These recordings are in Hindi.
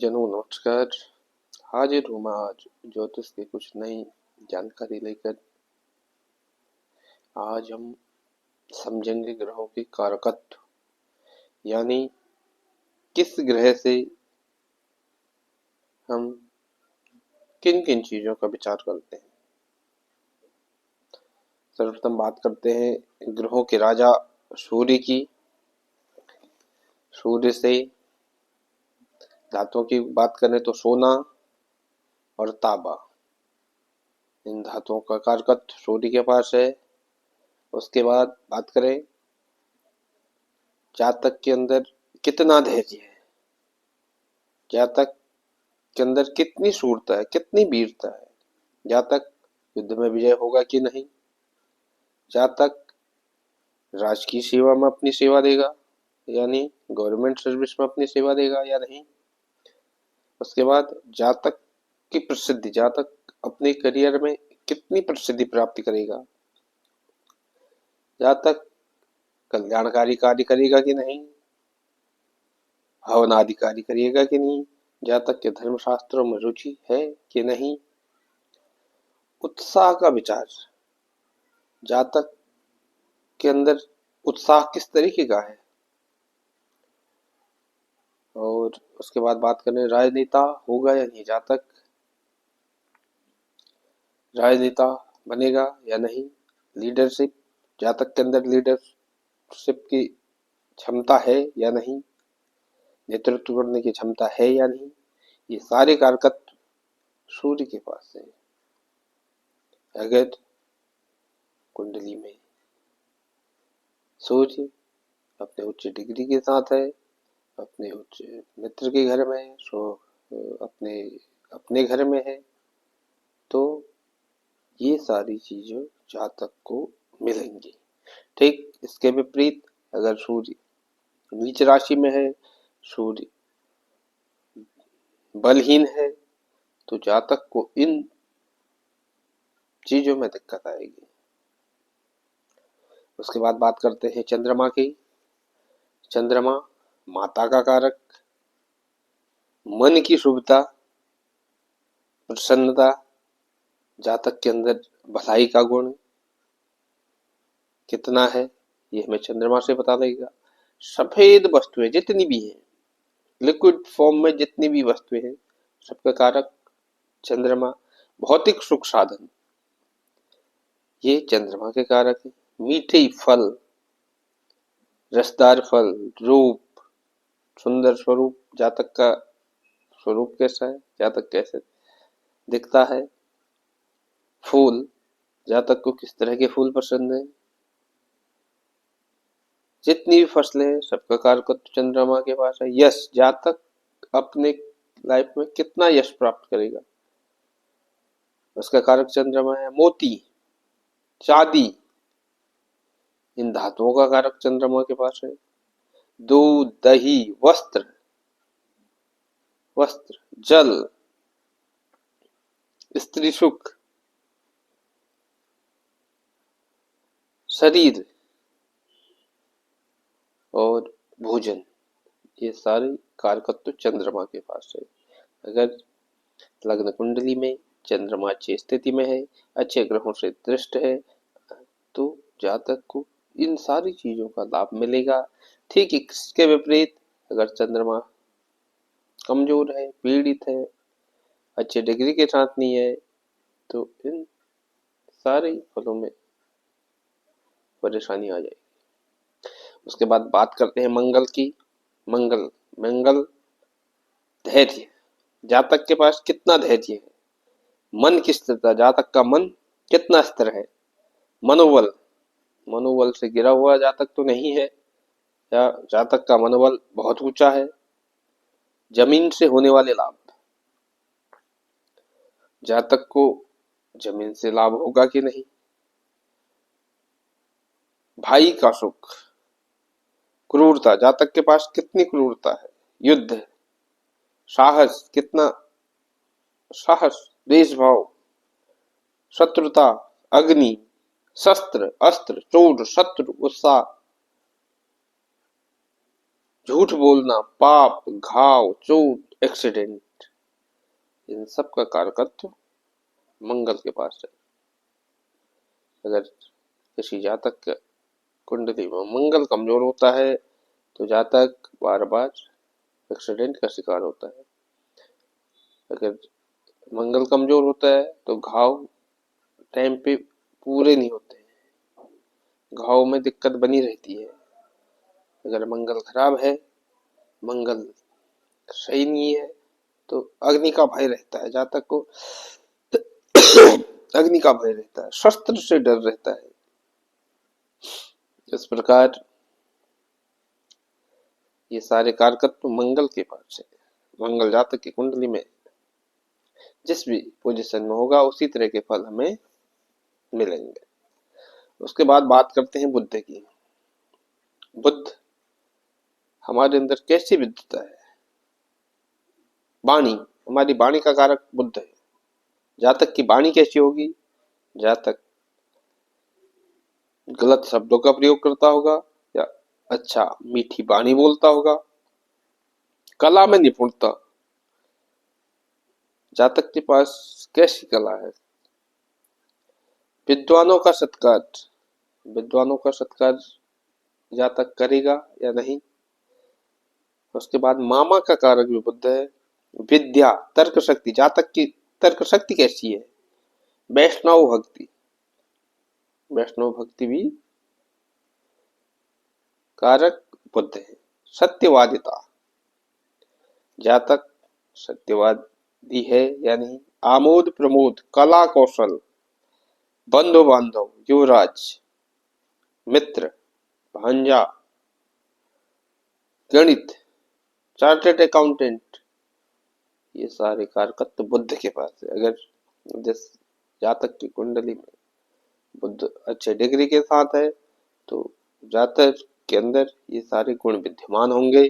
जनों नमस्कार। हाजिर हूँ मैं आज ज्योतिष की कुछ नई जानकारी लेकर। आज हम समझेंगे ग्रहों की कारकत्व, यानी किस ग्रह से हम किन किन चीजों का विचार करते हैं। सर्वप्रथम बात करते हैं ग्रहों के राजा सूर्य की। सूर्य से धातुओं की बात करें तो सोना और तांबा, इन धातुओं का कारकत्व सूर्य के पास है। उसके बाद बात करें जातक के अंदर कितना धैर्य है, जातक के अंदर कितनी शूरता है, कितनी वीरता है, जातक युद्ध में विजय होगा कि नहीं, जातक राजकीय सेवा में अपनी सेवा देगा यानी गवर्नमेंट सर्विस में अपनी सेवा देगा या नहीं। उसके बाद जातक की प्रसिद्धि, जातक अपने करियर में कितनी प्रसिद्धि प्राप्त करेगा, जातक कल्याणकारी कार्य करेगा कि नहीं, हवन आदि कार्य करेगा कि नहीं, जातक के धर्मशास्त्रों में रुचि है कि नहीं, उत्साह का विचार, जातक के अंदर उत्साह किस तरीके का है। और उसके बाद बात करें राजनेता होगा या नहीं, जातक राजनेता बनेगा या नहीं, लीडरशिप, जातक के अंदर लीडरशिप की क्षमता है या नहीं, नेतृत्व करने की क्षमता है या नहीं। ये सारे कारकत्व सूर्य के पास है। अगर कुंडली में सूर्य अपने उच्च डिग्री के साथ है, अपने उच्च मित्र के घर में है, अपने अपने घर में है, तो ये सारी चीजें जातक को मिलेंगी। ठीक इसके विपरीत अगर सूर्य नीच राशि में है, सूर्य बलहीन है, तो जातक को इन चीजों में दिक्कत आएगी। उसके बाद बात करते हैं चंद्रमा की। चंद्रमा माता का कारक, मन की शुभता, प्रसन्नता, जातक के अंदर भलाई का गुण कितना है ये हमें चंद्रमा से पता लगेगा। सफेद वस्तुएं जितनी भी हैं, लिक्विड फॉर्म में जितनी भी वस्तुएं हैं, सबका कारक चंद्रमा। भौतिक सुख साधन ये चंद्रमा के कारक है। मीठे फल, रसदार फल, रूप, सुंदर स्वरूप, जातक का स्वरूप कैसा है, जातक कैसे दिखता है, फूल, जातक को किस तरह के फूल पसंद है, जितनी भी फसलें सबका कारकत्व चंद्रमा के पास है। यश, जातक अपने लाइफ में कितना यश प्राप्त करेगा, उसका कारक चंद्रमा है। मोती, चांदी, इन धातुओं का कारक चंद्रमा के पास है। दूध, दही, वस्त्र, जल, स्त्री सुख, शरीर और भोजन, ये सारे कारकत्व चंद्रमा के पास है। अगर लग्न कुंडली में चंद्रमा अच्छी स्थिति में है, अच्छे ग्रहों से दृष्ट है, तो जातक को इन सारी चीजों का लाभ मिलेगा। ठीक इसके विपरीत अगर चंद्रमा कमजोर है, पीड़ित है, अच्छे डिग्री के साथ नहीं है, तो इन सारे फलों में परेशानी आ जाएगी। उसके बाद बात करते हैं मंगल की। मंगल धैर्य, जातक के पास कितना धैर्य है, मन की स्थिरता, जातक का मन कितना स्थिर है, मनोबल से गिरा हुआ जातक तो नहीं है, या जातक का मनोबल बहुत ऊंचा है। जमीन से होने वाले लाभ, जातक को जमीन से लाभ होगा कि नहीं। भाई का सुख, क्रूरता, जातक के पास कितनी क्रूरता है, युद्ध, साहस, कितना साहस, देशभाव, शत्रुता, अग्नि, शस्त्र, अस्त्र, चोट, शत्रु, उत्साह, झूठ बोलना, पाप, घाव, चोट, एक्सीडेंट, इन सब का कारकत्व मंगल के पास है। अगर किसी जातक के कुंडली में मंगल कमजोर होता है तो जातक बार बार एक्सीडेंट का शिकार होता है। अगर मंगल कमजोर होता है तो घाव टाइम पे पूरे नहीं होते, घाव में दिक्कत बनी रहती है। अगर मंगल खराब है, मंगल सही नहीं है, तो अग्नि का भय रहता है, जातक को अग्नि का भय रहता है, शस्त्र से डर रहता है। इस प्रकार ये सारे कारकत्व मंगल के पास है। मंगल जातक की कुंडली में जिस भी पोजीशन में होगा उसी तरह के फल हमें मिलेंगे। उसके बाद बात करते हैं बुद्ध की। बुद्ध हमारे अंदर कैसी विद्यता है? वाणी, हमारी वाणी का कारक बुद्ध है। जातक की वाणी कैसी होगी? जातक गलत शब्दों का प्रयोग करता होगा या अच्छा मीठी वाणी बोलता होगा, कला में निपुणता, जातक के पास कैसी कला है? विद्वानों का सत्कार, विद्वानों का सत्कार जातक करेगा या नहीं? उसके बाद मामा का कारक भी बुद्ध है। विद्या, तर्क शक्ति, जातक की तर्क शक्ति कैसी है? वैष्णव भक्ति, वैष्णव भक्ति भी कारक बुद्ध है। सत्यवादिता, जातक सत्यवादी है या नहीं? आमोद प्रमोद, कला कौशल, बंधु बांधव, युवराज, मित्र, भांजा, गणित, चार्टर्ड अकाउंटेंट, ये सारे कारकत्व बुद्ध के पास है। अगर जिस जातक की कुंडली में बुद्ध अच्छे डिग्री के साथ है तो जातक के अंदर ये सारे गुण विद्यमान होंगे।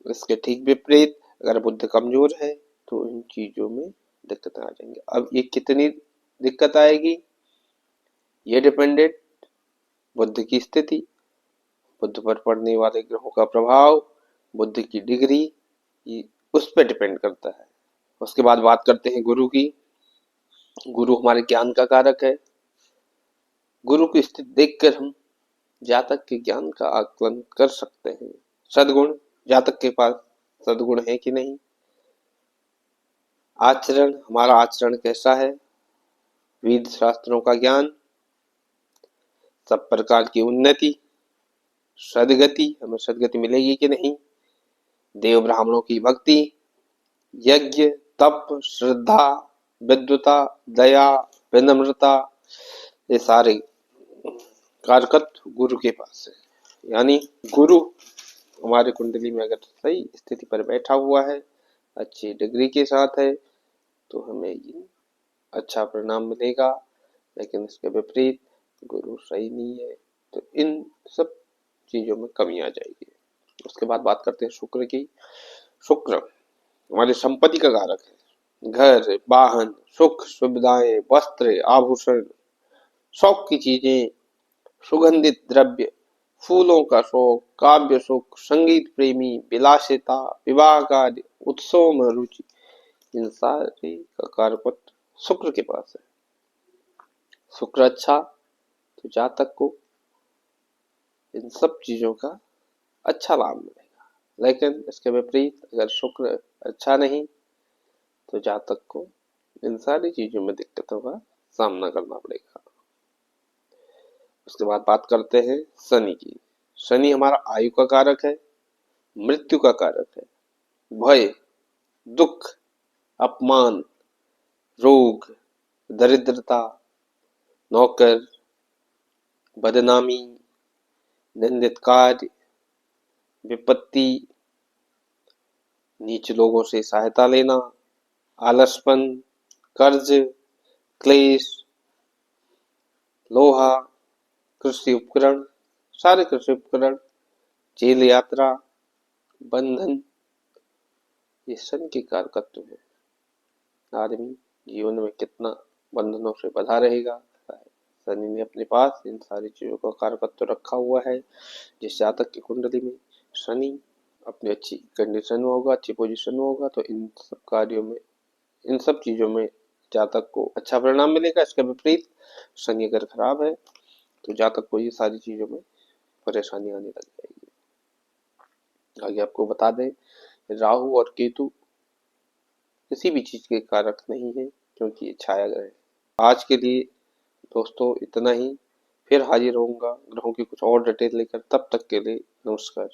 इसके ठीक विपरीत अगर बुद्ध कमजोर है तो इन चीजों में दिक्कत आ जाएंगे। अब ये कितनी दिक्कत आएगी, ये डिपेंडेंट बुद्ध की स्थिति, बुद्ध पर पड़ने वाले ग्रहों का प्रभाव, बुद्ध की डिग्री, ये उस पर डिपेंड करता है। उसके बाद बात करते हैं गुरु की। गुरु हमारे ज्ञान का कारक है। गुरु की स्थिति देखकर हम जातक के ज्ञान का आकलन कर सकते हैं। सद्गुण, जातक के पास सद्गुण है कि नहीं? आचरण, हमारा आचरण कैसा है? वेद शास्त्रों का ज्ञान, सब प्रकार की उन्नति, सदगति, हमें सदगति मिलेगी कि नहीं? देव ब्राह्मणों की भक्ति, यज्ञ, तप, श्रद्धा, विद्वता, दया, विनम्रता, ये सारे कारकत्व गुरु के पास है। यानी गुरु हमारे कुंडली में अगर सही स्थिति पर बैठा हुआ है, अच्छी डिग्री के साथ है, तो हमें ये अच्छा परिणाम मिलेगा। लेकिन इसके विपरीत गुरु सही नहीं है तो इन सब चीजों में कमी आ जाएगी। उसके बाद बात करते हैं शुक्र की। शुक्र हमारी संपत्ति का कारक है। घर, वाहन, सुख सुविधाएं, वस्त्र, आभूषण, शौक की चीजें, सुगंधित द्रव्य, फूलों का शौक, काव्य सुख, संगीत प्रेमी, विलासिता, विवाह कार्य, उत्सव में रुचि, इन सारे का कारकत्व शुक्र के पास है। शुक्र अच्छा तो जातक को इन सब चीजों का अच्छा लाभ मिलेगा। लेकिन इसके विपरीत अगर शुक्र अच्छा नहीं तो जातक को इन सारी चीजों में दिक्कतों का सामना करना पड़ेगा। उसके बाद बात करते हैं शनि की। शनि हमारा आयु का कारक है, मृत्यु का कारक है, भय, दुख, अपमान, रोग, दरिद्रता, नौकर, बदनामी, निंदित कार्य, विपत्ति, नीच लोगों से सहायता लेना, आलसपन, कर्ज, क्लेश, लोहा, कृषि उपकरण, सारे कृषि उपकरण, जेल यात्रा, बंधन, ये शनि के कारकत्व है। आदमी जीवन में कितना बंधनों से बंधा रहेगा, शनि ने अपने पास इन सारी चीजों का कारकत्व रखा हुआ है। जिस जातक की कुंडली में शनि अपनी अच्छी कंडीशन में होगा, अच्छी पोजीशन में होगा, तो इन सब कार्यों में, इन सब चीज़ों में जातक को अच्छा परिणाम मिलेगा। इसके विपरीत शनि अगर खराब है तो जातक को ये सारी चीज़ों में परेशानी आने लग जाएगी। आगे आपको बता दें, राहु और केतु किसी भी चीज़ के कारक नहीं है, क्योंकि ये छाया ग्रह है। आज के लिए दोस्तों इतना ही। फिर हाजिर होऊंगा ग्रहों की कुछ और डिटेल लेकर। तब तक के लिए नमस्कार।